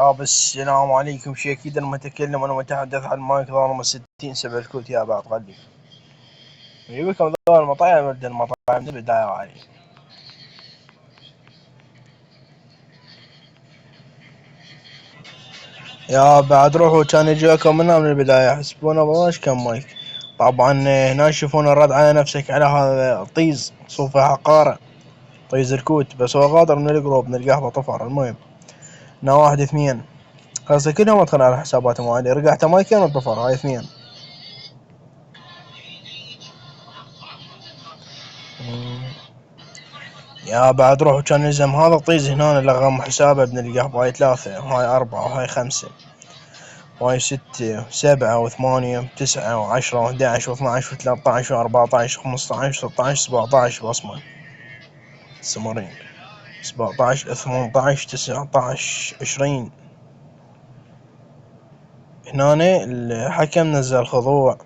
يابا السلام عليكم. شي اكيد المتكلم والمتحدث عن المايك ظالم 60 سبع الكوت يا بعض غلي يجيبكم ذول المطاعم ولد المطاعم البداية علي يا بعد روحوا كان يجيكم منا من البداية حسبونا بلاش كم مايك. طبعا هنا يشوفون الرد على نفسك على هذا طيز صوفه حقارة طيز الكوت بس هو غادر من الجروب نلقاه بطفر. المهم هنا 1 2 هسه كلهم ادخل على حساباتهم عادي رجعت مايكين وطفر هاي 2. يا بعد روحوا كان يلزم هذا طيز هنا لغم حسابه بنلقاه هاي 3 وهاي 4 وهاي 5 وهاي 6 و7 و8 و9 و10 و11 و12 و13 و14 و15 و16 17 بصمة سمرين 17 18 19 20. هنا الحكم نزل خضوع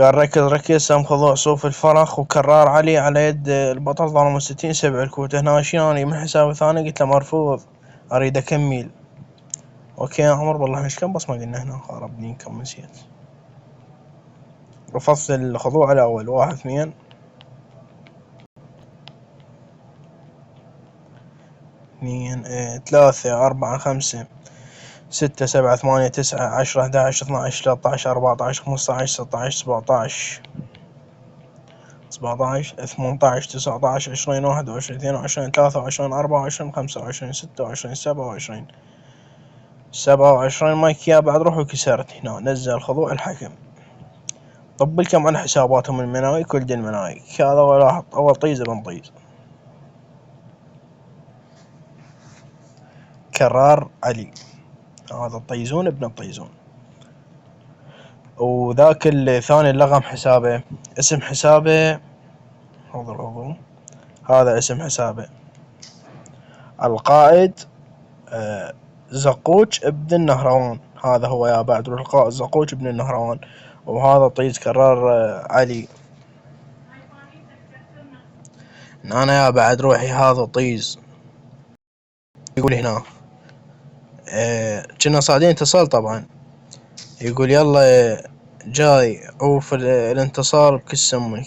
قال ركز سام خضوع صوف الفرخ وكرار علي على يد البطل ظلم 60 7 الكوت. هنا شياني من حساب ثاني قلت له مرفوض اريد اكمل. اوكي يا عمر والله مش كم بصمة قلنا هنا خربني كم نسيت. رفضت الخضوع الاول 1 2 2 3 4 5 6 7 8 9 10 11 12 13 14 15 16 17 17 18 19 20 21 22 23 24 25 26 27 27 مايك يا بعد روحوا كسرت. هنا نزل خضوع الحكم طب لكم عن حساباتهم المنايك ولد المنايك. هذا واحد اول طيز ابن طيز كرار علي هذا الطيزون ابن الطيزون. وذاك الثاني اللغم حسابه اسم حسابه هذا اسم حسابه القائد زقوج ابن النهروان. هذا هو يا بعد القائد زقوج ابن النهروان. وهذا طيز كرار علي. انا يا بعد روحي هذا طيز يقول هنا كنا صاعدين اتصال طبعا يقول يلا جاي عوف الانتصار بكل امك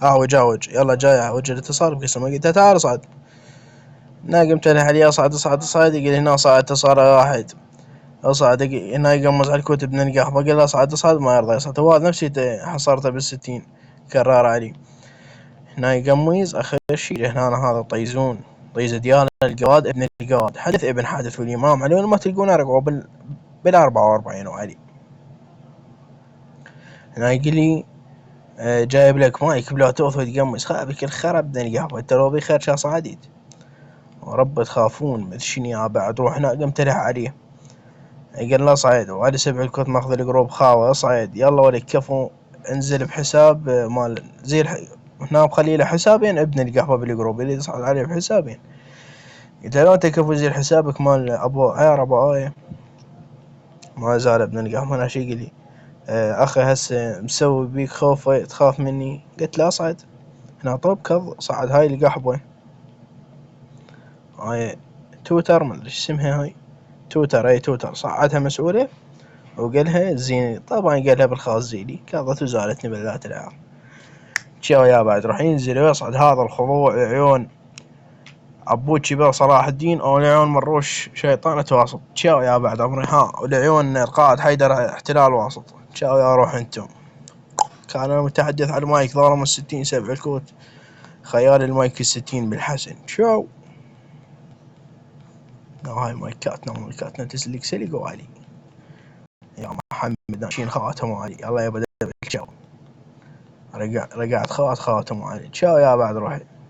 وجاوج يلا جاي عوج الاتصال بكل امك. قلت تعال صعد قمت له علي اصعد يقول هنا صعد اتصال واحد اصعد هنا يقمز على الكتب من القهوة قال اصعد ما يرضى يصعد. هو نفسي حصرته بال60 كرار علي. هنا يقمز اخر شي هنا هذا طيزون طيز ديال القواد ابن القواد حدث ابن حادث والامام علي ما تلقونه رقعوا بال44 وعلي. هنا يقول لي جايب لك مايك بلا توث وتقمص خابك الخرب ابن القهوة انت لو بخير شا صعديت ورب تخافون مدشني يا بعد روح. هنا قمت له عليه قال لا صعيد وعلى 7 الكوت ماخذ الجروب خاوة صعيد يلا ولك كفو انزل بحساب مال زي هنا بخلي له حسابين ابن القهوة بالجروب اللي تصعد عليه بحسابين. قلت له انت كفو زي حسابك مال ابو عيار ابو ايه ما زال ابن القهوة. انا شي قلي اخي هسه مسوي بيك خوف تخاف مني. قلت له اصعد. هنا طب كظ صعد هاي القحبة هاي توتر ما ادري اسمها هاي توتر اي توتر صعدها مسؤولة وقالها زين طبعا قالها بالخاص زيني كظت وزالتني بالذات العار. تشاو يا بعد راح ينزل ويصعد هذا الخضوع عيون عبود بير صلاح الدين او العيون مروش شيطان واسط. تشاو يا بعد عمري والعيون القائد حيدر احتلال واسط. تشاو يا روح انتم. كان المتحدث على المايك ظالم 60 7 الكوت خيال المايك 60 بالحسن. شو هاي مايكاتنا تسلك سلق وعلي يا محمد ناشين خواتم وعلي الله يبدا بالشاو رجعت خواتم وعلي. شاو يا بعد روحي.